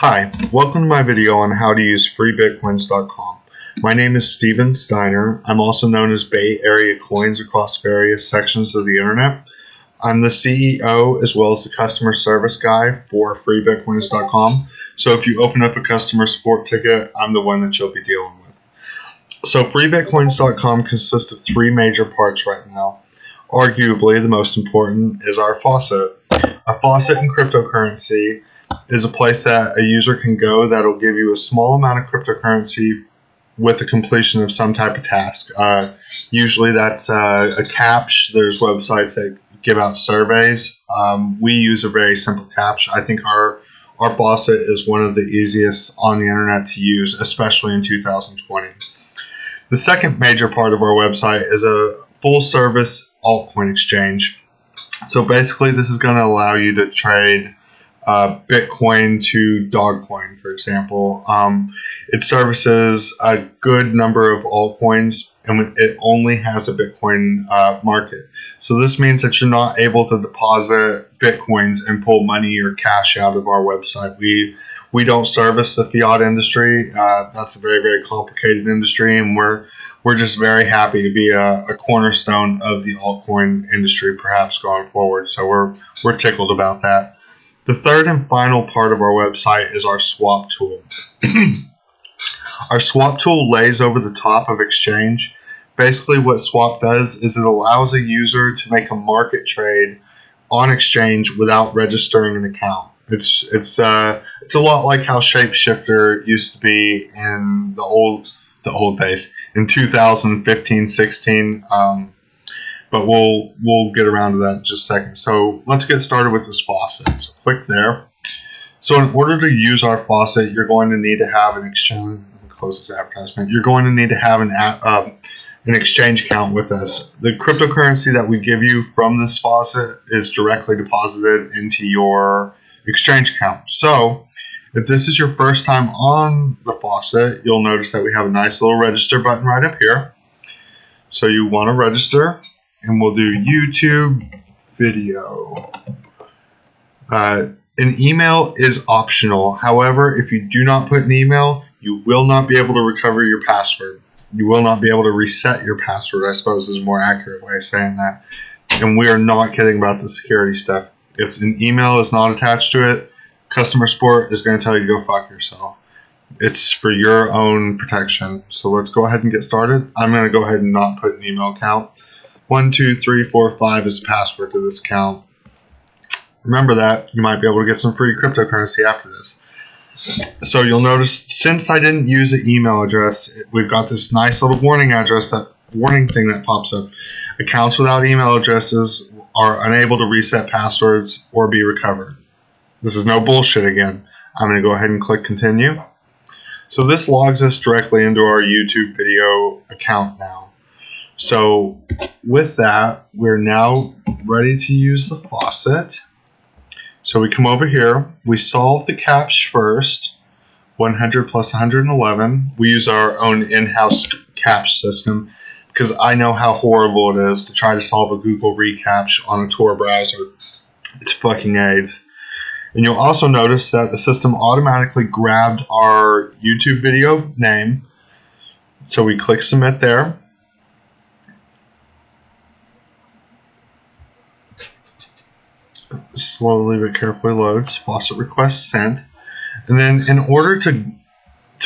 Hi, welcome to my video on how to use freebitcoins.com. My name is Steven Steiner. I'm also known as Bay Area Coins across various sections of the internet. I'm the CEO as well as the customer service guy for freebitcoins.com. So if you open up a customer support ticket, I'm the one that you'll be dealing with. So freebitcoins.com consists of three major parts right now. Arguably, the most important is our Faucet. A faucet in cryptocurrency is a place that a user can go that'll give you a small amount of cryptocurrency with the completion of some type of task. Usually that's a captcha. There's websites that give out surveys. We use a very simple captcha. I think our faucet is one of the easiest on the internet to use, especially in 2020. The second major part of our website is a full service altcoin exchange. So basically this is going to allow you to trade Bitcoin to Dogcoin, for example. It services a good number of altcoins, and it only has a Bitcoin market. So this means that you're not able to deposit Bitcoins and pull money or cash out of our website. We don't service the fiat industry. That's a very, very complicated industry, and we're just very happy to be a cornerstone of the altcoin industry, perhaps going forward. So we're tickled about that. The third and final part of our website is our swap tool. Our swap tool lays over the top of XChange. Basically what swap does is it allows a user to make a market trade on XChange without registering an account. It's a lot like how Shapeshifter used to be in the old days, in 2015-16. But we'll get around to that in just a second. So let's get started with this faucet. So click there. So in order to use our faucet, you're going to need to have an exchange. Close this advertisement. You're going to need to have an exchange account with us. The cryptocurrency that we give you from this faucet is directly deposited into your exchange account. So if this is your first time on the faucet, you'll notice that we have a nice little register button right up here. So you want to register. And we'll do YouTube video. An email is optional. However, if you do not put an email, you will not be able to recover your password. You will not be able to reset your password, I suppose is a more accurate way of saying that. And we are not kidding about the security stuff. If an email is not attached to it, customer support is going to tell you to go fuck yourself. It's for your own protection. So let's go ahead and get started. I'm going to go ahead and not put an email account. 1, 2, 3, 4, 5 is the password to this account. Remember that. You might be able to get some free cryptocurrency after this. So you'll notice since I didn't use an email address, we've got this nice little warning thing that pops up. Accounts without email addresses are unable to reset passwords or be recovered. This is no bullshit again. I'm going to go ahead and click continue. So this logs us directly into our YouTube video account now. So with that, we're now ready to use the faucet. So we come over here, we solve the captcha first, 100 plus 111. We use our own in-house captcha system because I know how horrible it is to try to solve a Google reCAPTCHA on a Tor browser. It's fucking AIDS. And you'll also notice that the system automatically grabbed our YouTube video name. So we click submit there. Slowly but carefully loads. Faucet request sent. And then in order to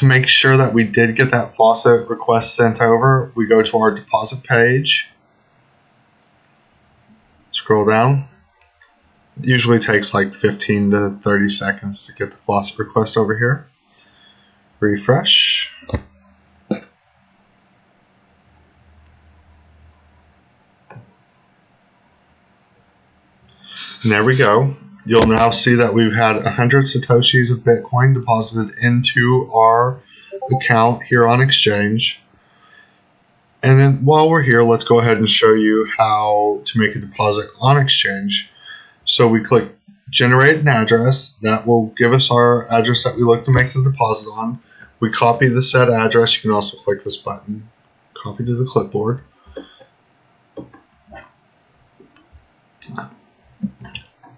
make sure that we did get that faucet request sent over, we go to our deposit page. Scroll down. It usually takes like 15 to 30 seconds to get the faucet request over here. Refresh. And there we go. You'll now see that we've had 100 Satoshis of Bitcoin deposited into our account here on XChange. And then while we're here, let's go ahead and show you how to make a deposit on XChange. So we click generate an address. That will give us our address that we look to make the deposit on. We copy the said address. You can also click this button, copy to the clipboard.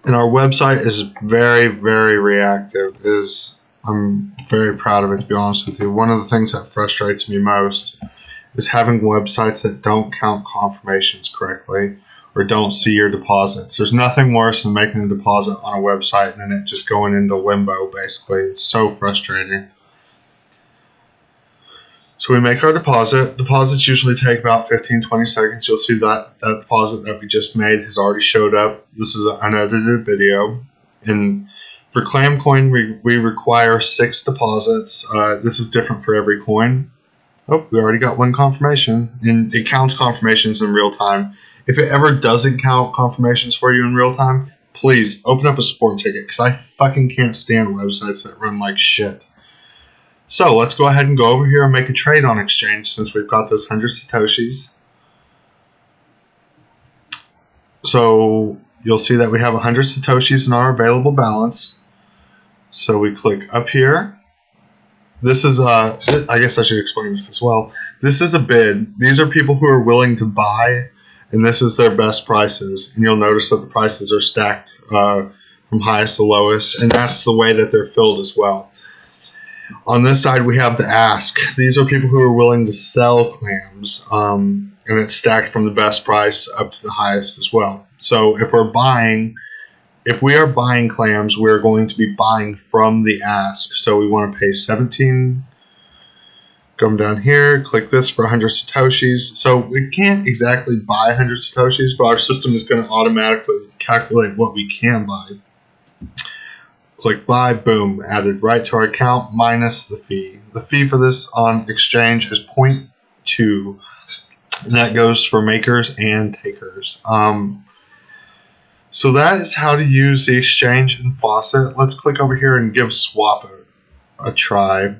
And our website is very, very reactive. It is I'm very proud of it, to be honest with you. One of the things that frustrates me most is having websites that don't count confirmations correctly or don't see your deposits. There's nothing worse than making a deposit on a website and then it just going into limbo, basically. It's so frustrating. So we make our deposit. Deposits usually take about 15-20 seconds. You'll see that deposit that we just made has already showed up. This is an unedited video. And for ClamCoin, we require 6 deposits. This is different for every coin. Oh, we already got one confirmation, and it counts confirmations in real time. If it ever doesn't count confirmations for you in real time, please open up a support ticket, because I fucking can't stand websites that run like shit. So let's go ahead and go over here and make a trade on XChange since we've got those 100 Satoshis. So you'll see that we have 100 Satoshis in our available balance. So we click up here. This is, I guess I should explain this as well. This is a bid. These are people who are willing to buy, and this is their best prices. And you'll notice that the prices are stacked from highest to lowest, and that's the way that they're filled as well. On this side, we have the ask. These are people who are willing to sell clams, and it's stacked from the best price up to the highest as well. So if we are buying clams, we're going to be buying from the ask. So we want to pay 17. Come down here, click this for 100 Satoshis. So we can't exactly buy 100 Satoshis, but our system is going to automatically calculate what we can buy. Click buy, boom, added right to our account minus the fee. The fee for this on XChange is 0.2, and that goes for makers and takers. So that is how to use the XChange in Faucet. Let's click over here and give swap a try.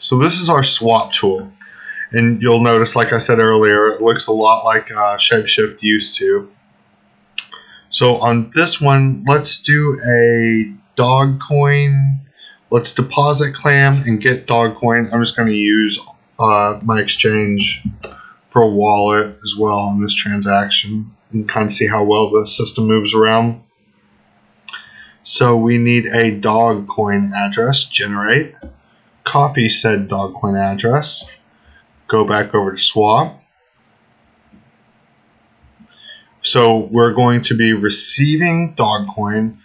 So this is our swap tool, and you'll notice, like I said earlier, it looks a lot like Shapeshift used to. So on this one, let's do a dog coin. Let's deposit clam and get dog coin. I'm just going to use my XChange for a wallet as well on this transaction and kind of see how well the system moves around. So we need a dog coin address, generate, copy said dog coin address, go back over to swap. So we're going to be receiving dog coin.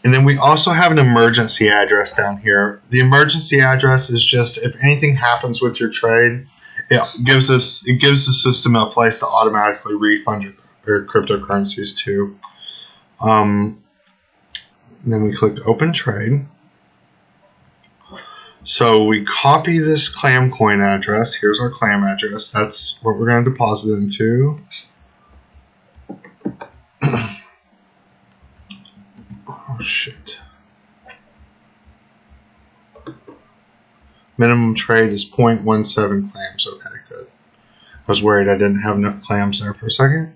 And then we also have an emergency address down here. The emergency address is just if anything happens with your trade, it gives the system a place to automatically refund your cryptocurrencies to. Then we click open trade. So we copy this clam coin address. Here's our clam address. That's what we're going to deposit into. Oh shit. Minimum trade is 0.17 clams. Okay, good. I was worried I didn't have enough clams there for a second.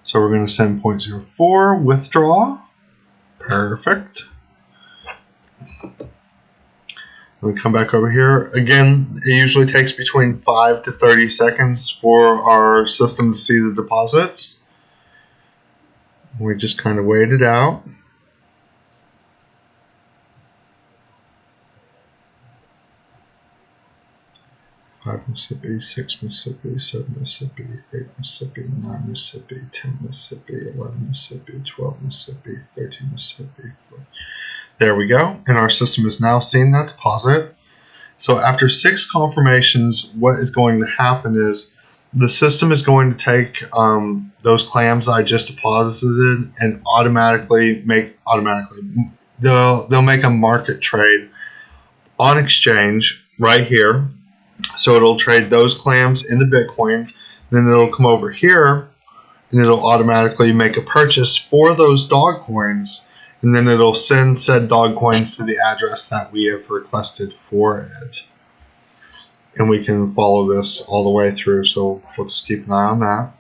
So we're going to send 0.04, withdraw. Perfect. We come back over here. Again, it usually takes between 5 to 30 seconds for our system to see the deposits. We just kind of wait it out. Five Mississippi, 6 Mississippi, 7 Mississippi, 8 Mississippi, 9 Mississippi, 10 Mississippi, 11 Mississippi, 12 Mississippi, 13 Mississippi. There we go. And our system is now seeing that deposit. So after 6 confirmations, what is going to happen is the system is going to take those clams I just deposited and they'll make a market trade on XChange right here. So it'll trade those clams into Bitcoin, then it'll come over here and it'll automatically make a purchase for those dog coins, and then it'll send said dog coins to the address that we have requested for it. And we can follow this all the way through, so we'll just keep an eye on that.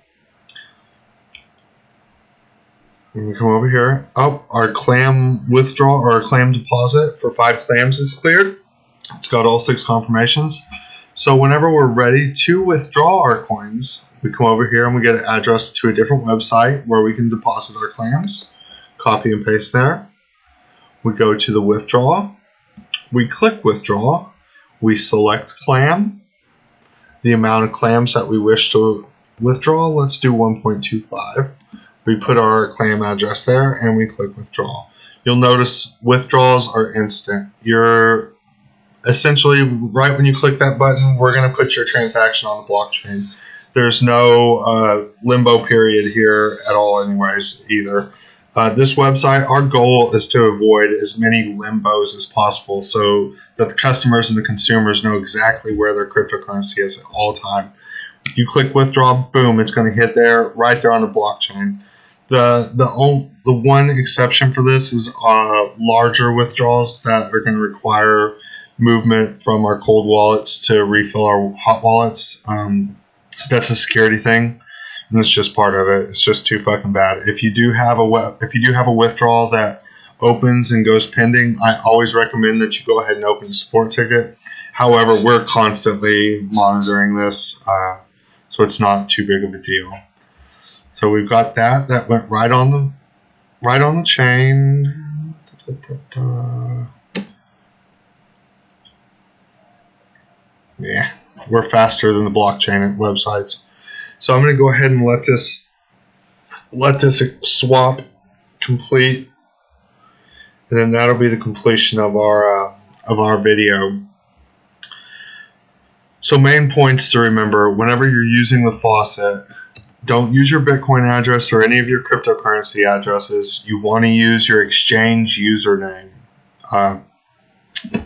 And we come over here. Oh, our clam withdrawal or our clam deposit for 5 clams is cleared. It's got all 6 confirmations. So whenever we're ready to withdraw our coins, we come over here and we get an address to a different website where we can deposit our clams. Copy and paste there. We go to the withdrawal. We click withdraw. We select clam, the amount of clams that we wish to withdraw. Let's do 1.25. We put our clam address there and we click withdraw. You'll notice withdrawals are instant. You're essentially, right when you click that button, we're going to put your transaction on the blockchain. There's no limbo period here at all anyways either. This website, our goal is to avoid as many limbos as possible so that the customers and the consumers know exactly where their cryptocurrency is at all time. You click withdraw, boom, it's going to hit there, right there on the blockchain. The one exception for this is larger withdrawals that are going to require movement from our cold wallets to refill our hot wallets. That's a security thing, and it's just part of it. It's just too fucking bad. If you do have a withdrawal that opens and goes pending, I always recommend that you go ahead and open a support ticket. However, we're constantly monitoring this, so it's not too big of a deal. So we've got that. That went right on the chain. Yeah, we're faster than the blockchain websites. So I'm going to go ahead and let this swap complete, and then that'll be the completion of our video. So main points to remember: whenever you're using the Faucet, don't use your Bitcoin address or any of your cryptocurrency addresses. You want to use your XChange username.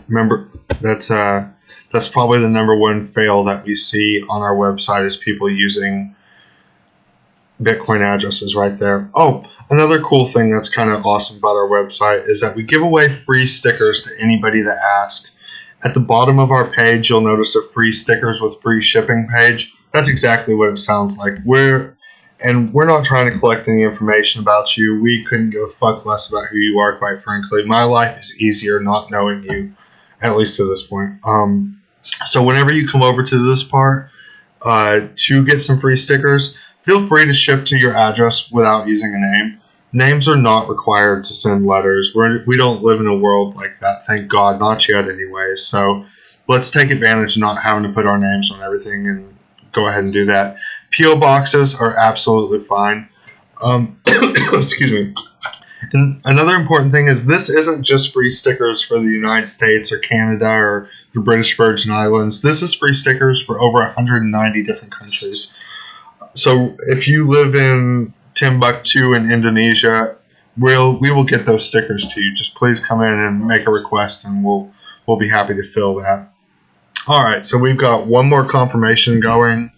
Remember, that's probably the number one fail that we see on our website is people using Bitcoin addresses right there. Oh, another cool thing that's kind of awesome about our website is that we give away free stickers to anybody that asks. At the bottom of our page, you'll notice a free stickers with free shipping page. That's exactly what it sounds like. We're not trying to collect any information about you. We couldn't give a fuck less about who you are, quite frankly. My life is easier not knowing you, at least to this point. So whenever you come over to this part to get some free stickers, feel free to ship to your address without using a name. Names are not required to send letters. We don't live in a world like that, thank God, not yet anyway. So let's take advantage of not having to put our names on everything and go ahead and do that. P.O. boxes are absolutely fine. Excuse me. And another important thing is this isn't just free stickers for the United States or Canada or the British Virgin Islands. This is free stickers for over 190 different countries. So if you live in Timbuktu in Indonesia, we will get those stickers to you. Just please come in and make a request, and we'll be happy to fill that. All right, so we've got one more confirmation going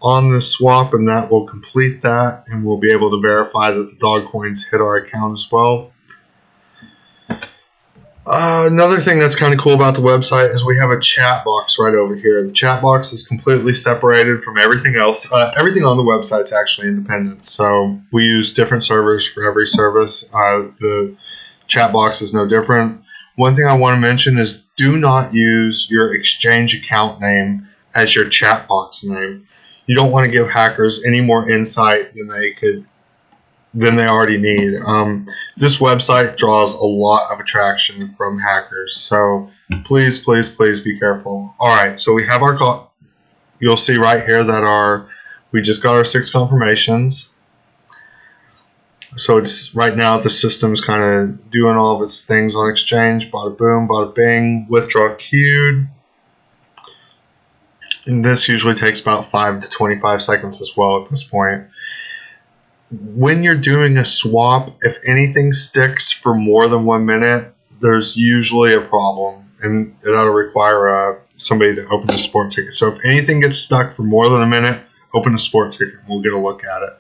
on this swap, and that will complete that, and we'll be able to verify that the dog coins hit our account as well. Another thing that's kind of cool about the website is we have a chat box right over here. The chat box is completely separated from everything else. Everything on the website is actually independent, so we use different servers for every service. The chat box is no different. One thing I want to mention is do not use your XChange account name as your chat box name. You don't want to give hackers any more insight than they already need. This website draws a lot of attraction from hackers, so please, please, please be careful. All right, so we have our call. You'll see right here that we just got our 6 confirmations. So it's right now the system's kind of doing all of its things on XChange. Bada boom, bada bing, withdraw queued. And this usually takes about 5 to 25 seconds as well at this point. When you're doing a swap, if anything sticks for more than 1 minute, there's usually a problem, and that'll require somebody to open a support ticket. So if anything gets stuck for more than a minute, open a support ticket and we'll get a look at it.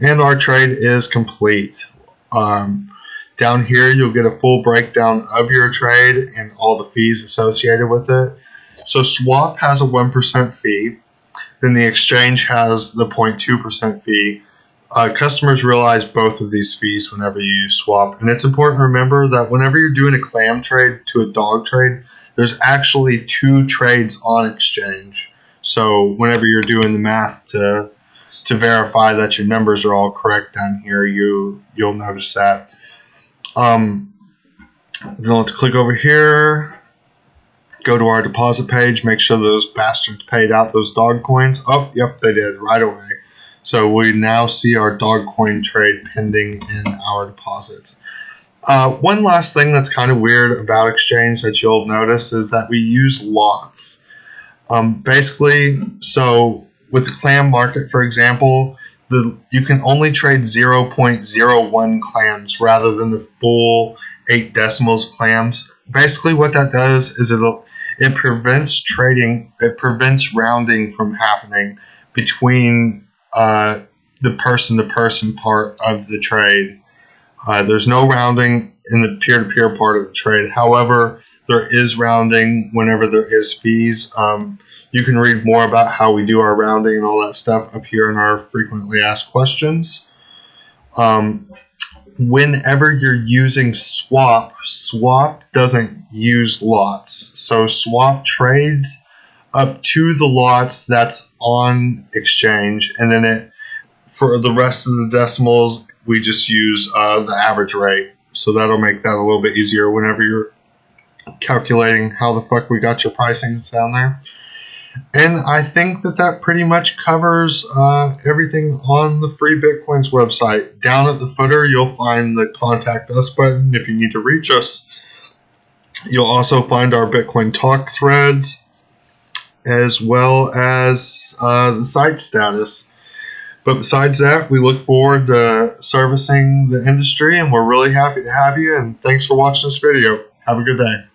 And our trade is complete. Down here, you'll get a full breakdown of your trade and all the fees associated with it. So swap has a 1% fee. Then the exchange has the 0.2% fee. Customers realize both of these fees whenever you use swap. And it's important to remember that whenever you're doing a clam trade to a dog trade, there's actually 2 trades on exchange. So whenever you're doing the math to verify that your numbers are all correct down here, you'll notice that. Then let's click over here, go to our deposit page, make sure those bastards paid out those dog coins. Oh, yep, they did right away. So we now see our dog coin trade pending in our deposits. One last thing that's kind of weird about XChange that you'll notice is that we use lots. Basically, so with the clam market, for example, you can only trade 0.01 clams rather than the full 8 decimals clams. Basically, what that does is it prevents trading, it prevents rounding from happening between the person-to-person part of the trade. There's no rounding in the peer-to-peer part of the trade. However, there is rounding whenever there is fees. You can read more about how we do our rounding and all that stuff up here in our frequently asked questions. Whenever you're using swap doesn't use lots. So swap trades up to the lots that's on XChange, and then for the rest of the decimals, we just use the average rate. So that'll make that a little bit easier whenever you're calculating how the fuck we got your pricing down there. And I think that pretty much covers everything on the Free Bitcoins website. Down at the footer, you'll find the Contact Us button if you need to reach us. You'll also find our Bitcoin Talk threads, as well as the site status. But besides that, we look forward to servicing the industry, and we're really happy to have you. And thanks for watching this video. Have a good day.